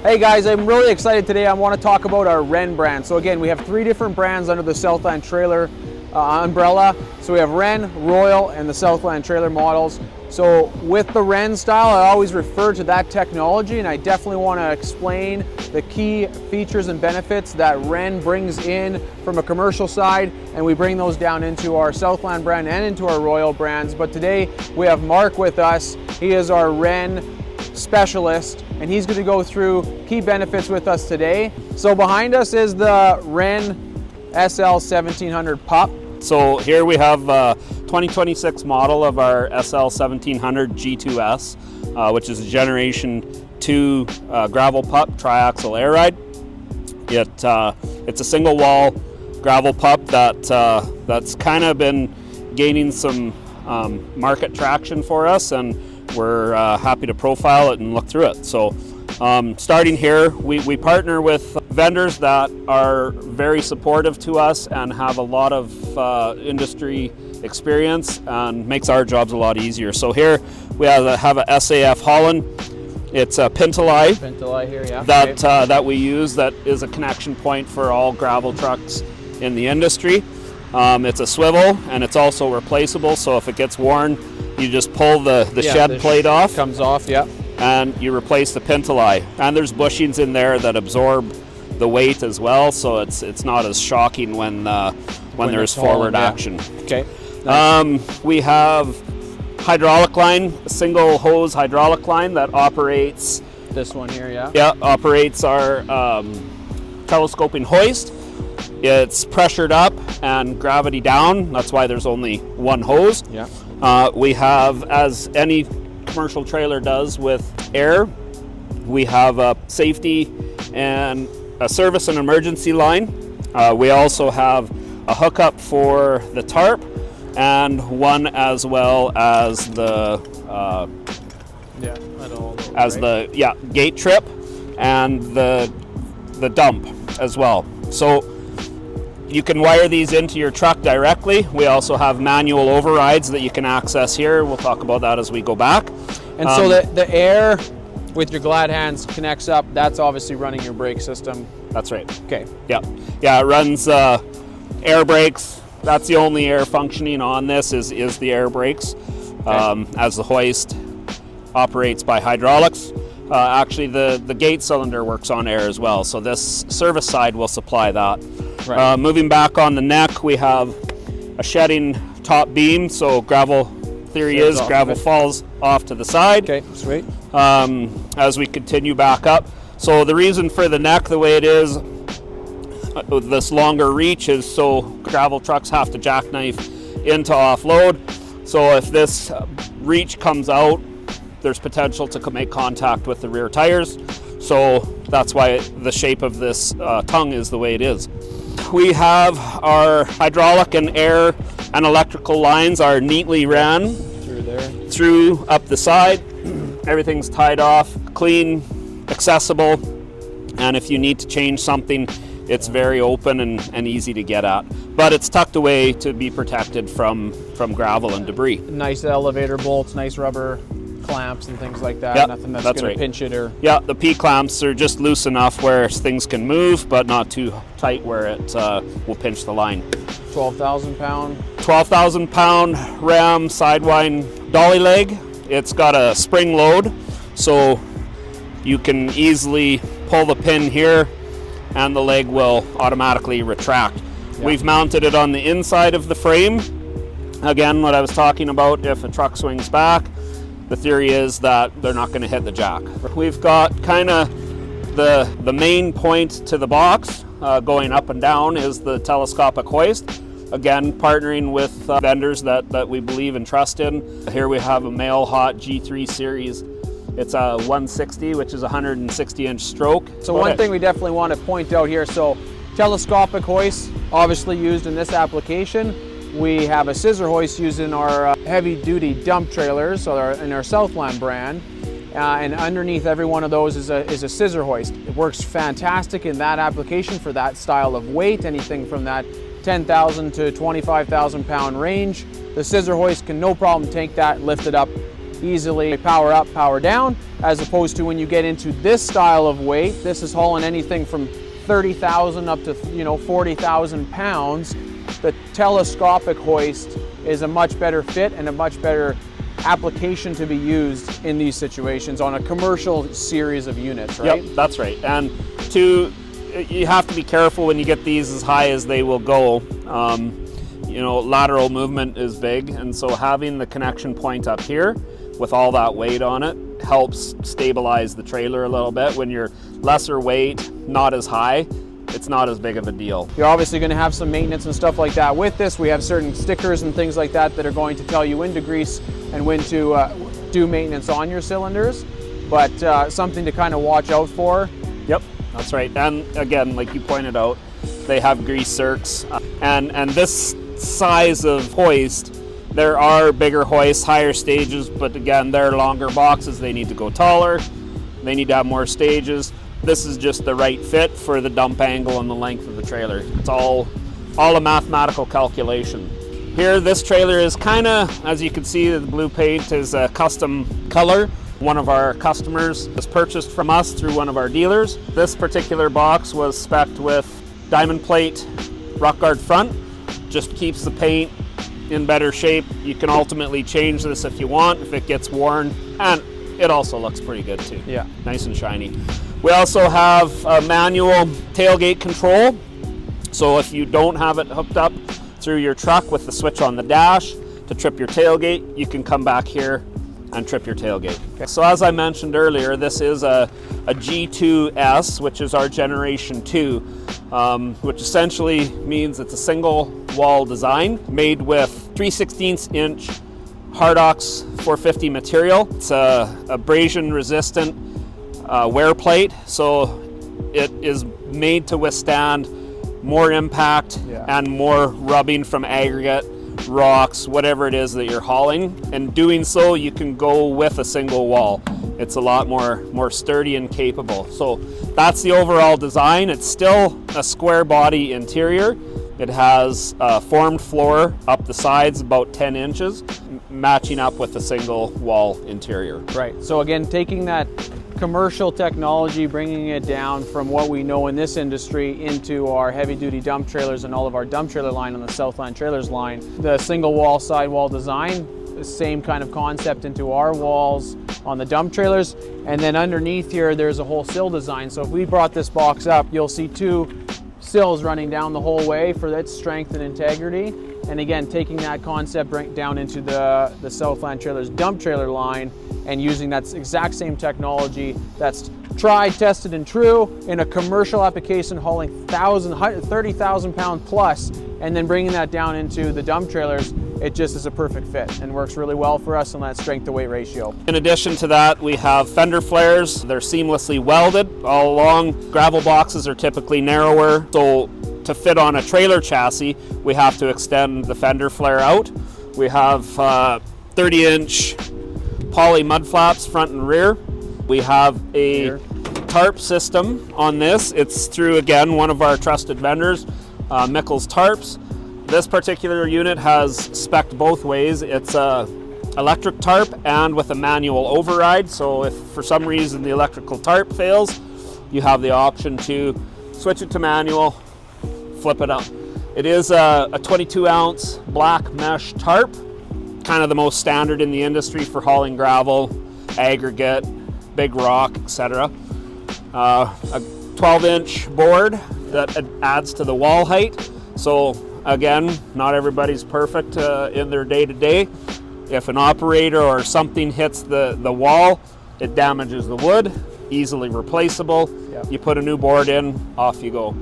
Hey guys, I'm really excited today. I want to talk about our Renn brand. So again, we have 3 different brands under the Southland Trailer umbrella. So we have Renn, Royal, and the Southland Trailer models. So with the Renn style, I always refer to that technology, and I definitely want to explain the key features and benefits that Renn brings in from a commercial side, and we bring those down into our Southland brand and into our Royal brands. But today we have Mark with us. He is our Renn specialist, and he's going to go through key benefits with us today. So behind us is the Renn SL1700 Pup. So here we have a 2026 model of our SL1700 G2S, which is a Generation 2 gravel pup, triaxle air ride. It's a single wall gravel pup that's kind of been gaining some market traction for us, and we're happy to profile it and look through it. So starting here, we partner with vendors that are very supportive to us and have a lot of industry experience, and makes our jobs a lot easier. So here we have a SAF Holland. It's a Pintelai here, yeah. That we use, that is a connection point for all gravel trucks in the industry. It's a swivel, and it's also replaceable, so if it gets worn, you just pull the shed plate off. Comes off, yeah. And you replace the Pintelai. And there's bushings in there that absorb the weight as well, so it's not as shocking when there's forward action. Okay. Nice. We have hydraulic line, a single hose hydraulic line that operates. This one here, yeah. Yeah, operates our telescoping hoist. It's pressured up and gravity down. That's why there's only one hose. Yeah. We have, as any commercial trailer does with air, we have a safety and a service and emergency line. We also have a hookup for the tarp, and one as well as the gate trip and the dump as well. So you can wire these into your truck directly. We also have manual overrides that you can access here. We'll talk about that as we go back. And so the air with your glad hands connects up. That's obviously running your brake system. That's right. Okay. Yeah. It runs air brakes. That's the only air functioning on this is the air brakes. Okay. As the hoist operates by hydraulics. Actually, the gate cylinder works on air as well. So this service side will supply that. Right. Moving back on the neck, we have a shedding top beam. So gravel falls off to the side. Okay, sweet. As we continue back up. So the reason for the neck the way it is, this longer reach, is so gravel trucks have to jackknife into offload. So if this reach comes out, there's potential to make contact with the rear tires. So that's why the shape of this tongue is the way it is. We have our hydraulic and air and electrical lines are neatly ran through up the side. Everything's tied off, clean, accessible, and if you need to change something, it's very open and easy to get at. But it's tucked away to be protected from gravel and debris. Nice elevator bolts, nice rubber clamps and things like that. Yep, Nothing that's going to pinch it or... Yeah, the P-clamps are just loose enough where things can move, but not too tight where it will pinch the line. 12,000 pound? 12,000 pound ram sidewind dolly leg. It's got a spring load, so you can easily pull the pin here and the leg will automatically retract. Yep. We've mounted it on the inside of the frame. Again, what I was talking about, if a truck swings back, the theory is that they're not going to hit the jack. We've got kind of the main point to the box going up and down is the Telescopic Hoist. Again, partnering with vendors that we believe and trust in. Here we have a Male Hot G3 series. It's a 160, which is a 160-inch stroke. So one thing we definitely want to point out here, so telescopic hoist, obviously used in this application. We have a scissor hoist used in our heavy-duty dump trailers, so in our Southland brand. And underneath every one of those is a scissor hoist. It works fantastic in that application for that style of weight, anything from that 10,000 to 25,000 pound range. The scissor hoist can no problem take that, lift it up, easily power up, power down, as opposed to when you get into this style of weight. This is hauling anything from 30,000 up to 40,000 pounds. The telescopic hoist is a much better fit and a much better application to be used in these situations on a commercial series of units, right? Yep, that's right. And you have to be careful when you get these as high as they will go. Lateral movement is big, and so having the connection point up here with all that weight on it helps stabilize the trailer a little bit. When you're lesser weight, not as high, it's not as big of a deal. You're obviously going to have some maintenance and stuff like that with this. We have certain stickers and things like that that are going to tell you when to grease and when to do maintenance on your cylinders, but something to kind of watch out for. Yep, that's right. And again, like you pointed out, they have grease circs, and this size of hoist, there are bigger hoists, higher stages, but again, they're longer boxes. They need to go taller, they need to have more stages. This is just the right fit for the dump angle and the length of the trailer. It's all a mathematical calculation. Here, this trailer is kind of, as you can see, the blue paint is a custom color. One of our customers was purchased from us through one of our dealers. This particular box was spec'd with diamond plate rock guard front. Just keeps the paint in better shape. You can ultimately change this if you want, if it gets worn, and it also looks pretty good too. Yeah, nice and shiny. We also have a manual tailgate control. So if you don't have it hooked up through your truck with the switch on the dash to trip your tailgate, you can come back here and trip your tailgate. Okay. So as I mentioned earlier, this is a G2S, which is our generation 2, which essentially means it's a single wall design made with 3/16 inch Hardox 450 material. It's a abrasion resistant wear plate, so it is made to withstand more impact and more rubbing from aggregate, rocks, whatever it is that you're hauling. And doing so, you can go with a single wall. It's a lot more sturdy and capable. So that's the overall design. It's still a square body interior. It has a formed floor up the sides about 10 inches, matching up with a single wall interior. Right, so again, taking that commercial technology, bringing it down from what we know in this industry into our heavy duty dump trailers and all of our dump trailer line on the Southland Trailers line. The single wall sidewall design, the same kind of concept into our walls on the dump trailers. And then underneath here, there's a whole sill design. So if we brought this box up, you'll see two sills running down the whole way for its strength and integrity. And again, taking that concept right down into the Southland Trailers dump trailer line and using that exact same technology that's tried, tested, and true in a commercial application hauling 30,000 pound plus, and then bringing that down into the dump trailers, it just is a perfect fit and works really well for us on that strength to weight ratio. In addition to that, we have fender flares. They're seamlessly welded all along. Gravel boxes are typically narrower, so to fit on a trailer chassis, we have to extend the fender flare out. We have 30-inch poly mud flaps front and rear. We have a tarp system on this. It's through, again, one of our trusted vendors, Mickles Tarps. This particular unit has spec'd both ways. It's a electric tarp and with a manual override. So if for some reason the electrical tarp fails, you have the option to switch it to manual, flip it up. It is a 22-ounce black mesh tarp, kind of the most standard in the industry for hauling gravel, aggregate, big rock, etc. A 12-inch board that adds to the wall height. So again, not everybody's perfect in their day-to-day. If an operator or something hits the wall, it damages the wood, easily replaceable. Yep. You put a new board in, off you go.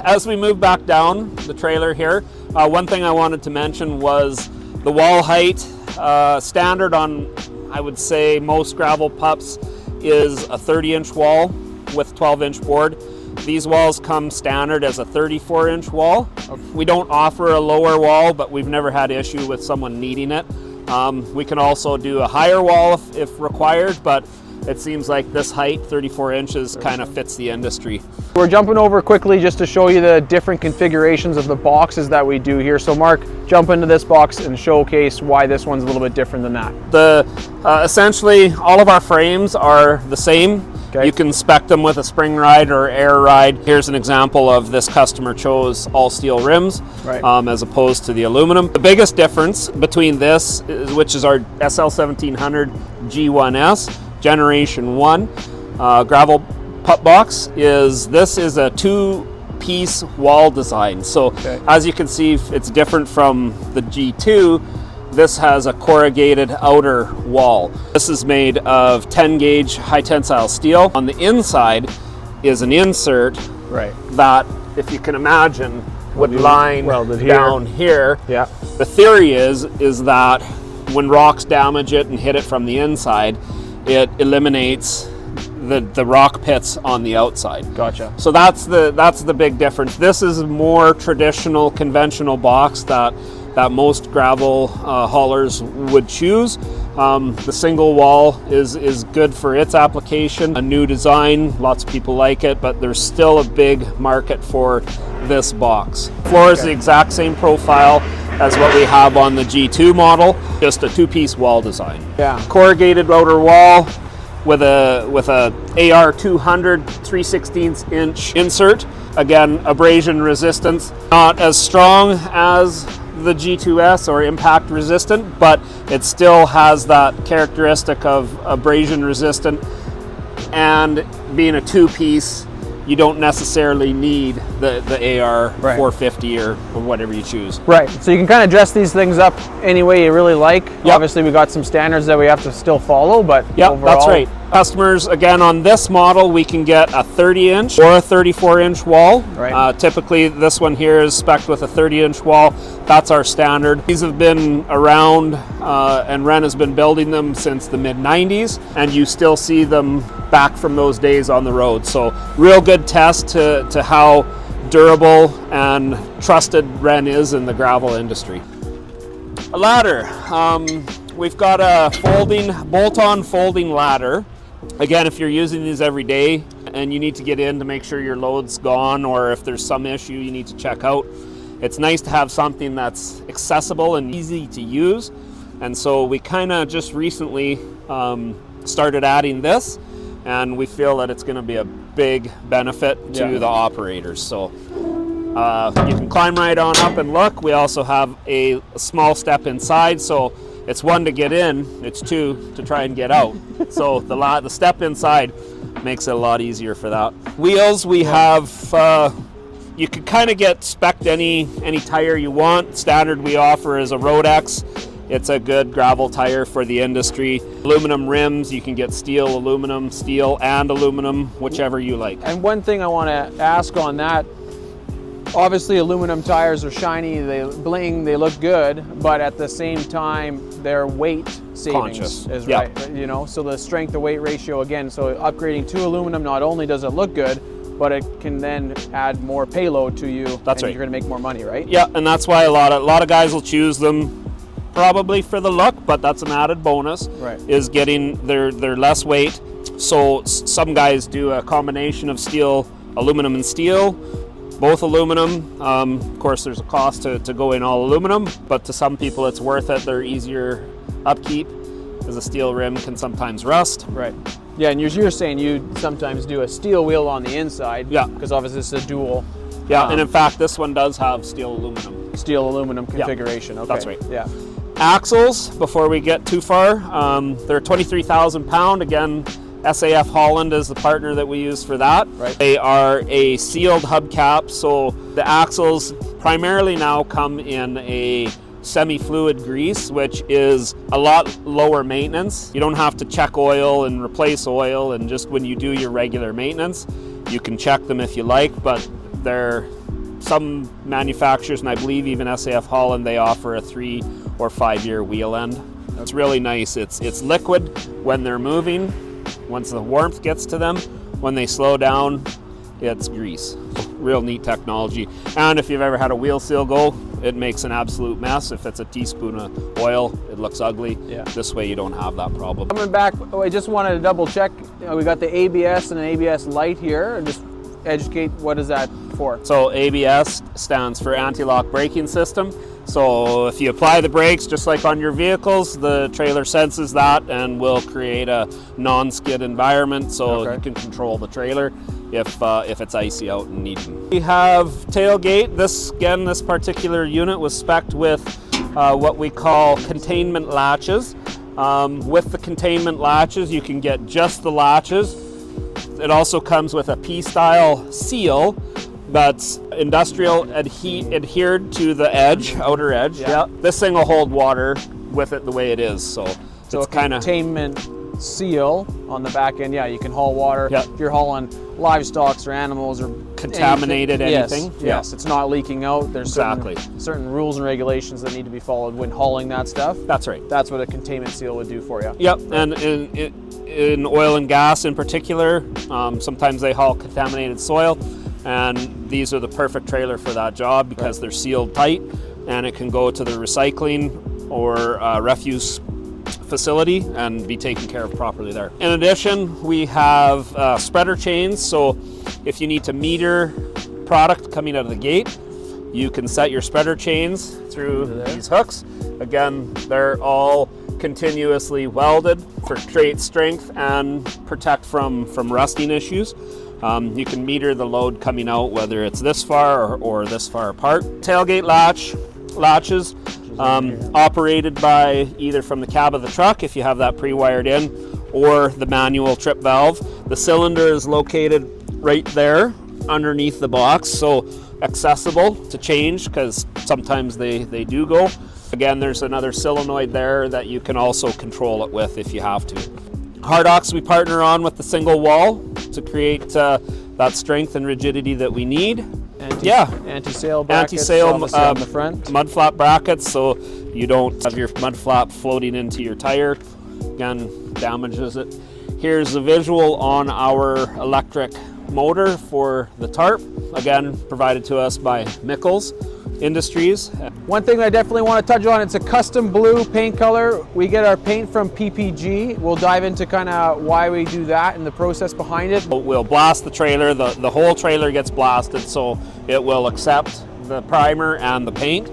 As we move back down the trailer here, one thing I wanted to mention was the wall height. Standard on, I would say, most gravel pups is a 30-inch wall with 12-inch board. These walls come standard as a 34-inch wall. We don't offer a lower wall, but we've never had issue with someone needing it. We can also do a higher wall if required, but it seems like this height, 34 inches, kind of fits the industry. We're jumping over quickly just to show you the different configurations of the boxes that we do here. So Mark, jump into this box and showcase why this one's a little bit different than that. Essentially, all of our frames are the same. Okay. You can spec them with a spring ride or air ride. Here's an example of this customer chose all steel rims, right, as opposed to the aluminum. The biggest difference between this, which is our SL1700 G1S Generation 1 Gravel Pup box, is this is a two-piece wall design. So okay, as you can see, it's different from the G2. This has a corrugated outer wall. This is made of 10 gauge high tensile steel. On the inside is an insert, right, that, if you can imagine, would line down here. Yeah. The theory is that when rocks damage it and hit it from the inside, it eliminates the rock pits on the outside. Gotcha. So that's the big difference. This is a more traditional, conventional box that most gravel haulers would choose. The single wall is good for its application. A new design, lots of people like it, but there's still a big market for this box. Floor is the exact same profile as what we have on the G2 model, just a two-piece wall design. Yeah. Corrugated outer wall with a AR 200 3/16 inch insert. Again, abrasion resistance, not as strong as the G2S or impact resistant, but it still has that characteristic of abrasion resistant, and being a two-piece, you don't necessarily need the AR 450 or whatever you choose. Right, so you can kind of dress these things up any way you really like. Yep. Obviously we got some standards that we have to still follow, but yeah, overall, that's right. Customers, again, on this model, we can get a 30-inch or a 34-inch wall. Right. Typically, this one here is spec'd with a 30-inch wall. That's our standard. These have been around, and Renn has been building them since the mid-90s, and you still see them back from those days on the road. So, real good test to how durable and trusted Renn is in the gravel industry. A ladder. We've got a bolt-on folding ladder. Again, if you're using these every day and you need to get in to make sure your load's gone, or if there's some issue you need to check out, it's nice to have something that's accessible and easy to use. And so we kind of just recently started adding this, and we feel that it's going to be a big benefit to the operators. So you can climb right on up and look. We also have a small step inside, so it's one to get in, it's two to try and get out. So the step inside makes it a lot easier for that. Wheels, we have, you could kind of get spec'd any tire you want. Standard we offer is a Rodex. It's a good gravel tire for the industry. Aluminum rims, you can get steel, aluminum, steel, and aluminum, whichever you like. And one thing I want to ask on that, obviously aluminum tires are shiny, they bling, they look good, but at the same time their weight savings is right, you know, so the strength to weight ratio, again, so upgrading to aluminum, not only does it look good, but it can then add more payload to you. That's right. You're going to make more money, right? Yeah, and that's why a lot of guys will choose them probably for the look, but that's an added bonus. Right. Is getting their less weight. So some guys do a combination of steel, aluminum and steel. Both aluminum. Of course, there's a cost to go in all aluminum, but to some people it's worth it. They're easier upkeep, because a steel rim can sometimes rust. Right. Yeah, and you're saying you sometimes do a steel wheel on the inside. Yeah. Because obviously it's a dual. Yeah, and in fact, this one does have steel aluminum. Steel aluminum configuration. Okay. That's right. Yeah. Axles, before we get too far, they're 23,000 pound. Again, SAF Holland is the partner that we use for that. Right. They are a sealed hubcap, so the axles primarily now come in a semi-fluid grease, which is a lot lower maintenance. You don't have to check oil and replace oil, and just when you do your regular maintenance, you can check them if you like, but they're some manufacturers, and I believe even SAF Holland, they offer a 3 or 5 year wheel end. It's really nice. It's liquid when they're moving. Once the warmth gets to them, when they slow down, it's grease. Real neat technology. And if you've ever had a wheel seal go, it makes an absolute mess. If it's a teaspoon of oil, it looks ugly. Yeah. This way you don't have that problem. Coming back, I just wanted to double check. We got the ABS and an ABS light here. Just educate, what is that for? So ABS stands for anti-lock braking system. So if you apply the brakes just like on your vehicles, the trailer senses that and will create a non-skid environment, so you can control the trailer if it's icy out and needing. We have tailgate. This particular unit was spec'd with what we call containment latches. With the containment latches, you can get just the latches. It also comes with a P-style seal that's industrial adhered to the edge, outer edge. Yeah. This thing will hold water with it the way it is. So it's kind of containment seal on the back end. Yeah, you can haul water. If you're hauling livestock or animals or contaminated anything. Yes, it's not leaking out. There's certain rules and regulations that need to be followed when hauling that stuff. That's right. That's what a containment seal would do for you. Yep, and in oil and gas in particular, sometimes they haul contaminated soil, and these are the perfect trailer for that job because they're sealed tight, and it can go to the recycling or refuse facility and be taken care of properly there. In addition, we have spreader chains, so if you need to meter product coming out of the gate, you can set your spreader chains through these hooks. Again, they're all continuously welded for great strength and protect from rusting issues. You can meter the load coming out, whether it's this far or this far apart. Tailgate latches operated by either from the cab of the truck, if you have that pre-wired in, or the manual trip valve. The cylinder is located right there underneath the box, so accessible to change because sometimes they do go. Again, there's another solenoid there that you can also control it with if you have to. Hardocks we partner on with the single wall to create that strength and rigidity that we need. Anti-sail brackets on the front. Mud flap brackets, so you don't have your mud flap floating into your tire. Again, damages it. Here's a visual on our electric motor for the tarp. Again, provided to us by Mickles Industries. One thing I definitely want to touch on, it's a custom blue paint color. We get our paint from PPG. We'll dive into kind of why we do that and the process behind it. We'll blast the trailer. The whole trailer gets blasted, so it will accept the primer and the paint.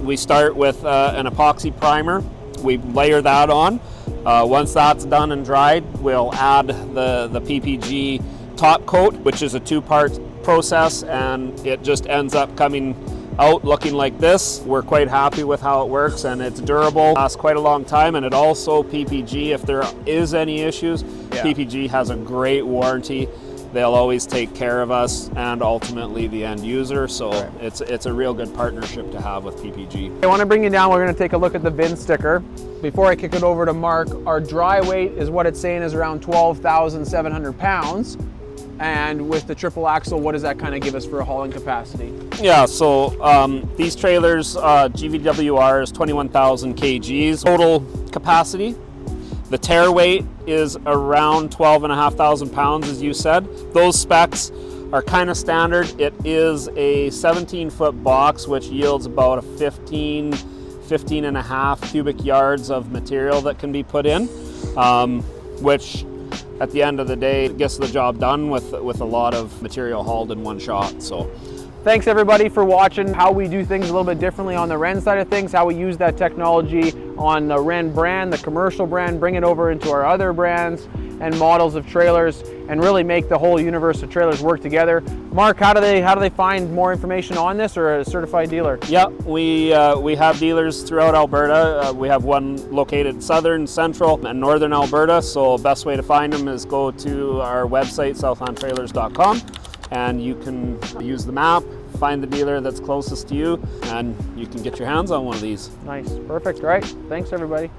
We start with an epoxy primer. We layer that on. Once that's done and dried, we'll add the PPG top coat, which is a two-part process, and it just ends up coming out looking like this. We're quite happy with how it works, and it's durable, lasts quite a long time, and it also, PPG, if there is any issues, PPG has a great warranty. They'll always take care of us and ultimately the end user, so it's a real good partnership to have with PPG. I want to bring you down. We're going to take a look at the VIN sticker. Before I kick it over to Mark, our dry weight is what it's saying is around 12,700 pounds. And with the triple axle, what does that kind of give us for a hauling capacity? Yeah, so these trailers, GVWR is 21,000 kgs total capacity. The tear weight is around 12,500 pounds, as you said. Those specs are kind of standard. It is a 17-foot box, which yields about a 15 and a half cubic yards of material that can be put in, which at the end of the day gets the job done with a lot of material hauled in one shot. So thanks everybody for watching how we do things a little bit differently on the Renn side of things, how we use that technology on the Renn brand, the commercial brand, bring it over into our other brands and models of trailers, and really make the whole universe of trailers work together. Mark, how do they find more information on this, or a certified dealer? Yeah, we have dealers throughout Alberta. We have one located in southern, central, and northern Alberta, so best way to find them is go to our website, southlandtrailers.com, and you can use the map, find the dealer that's closest to you, and you can get your hands on one of these. Nice, perfect, all right, thanks everybody.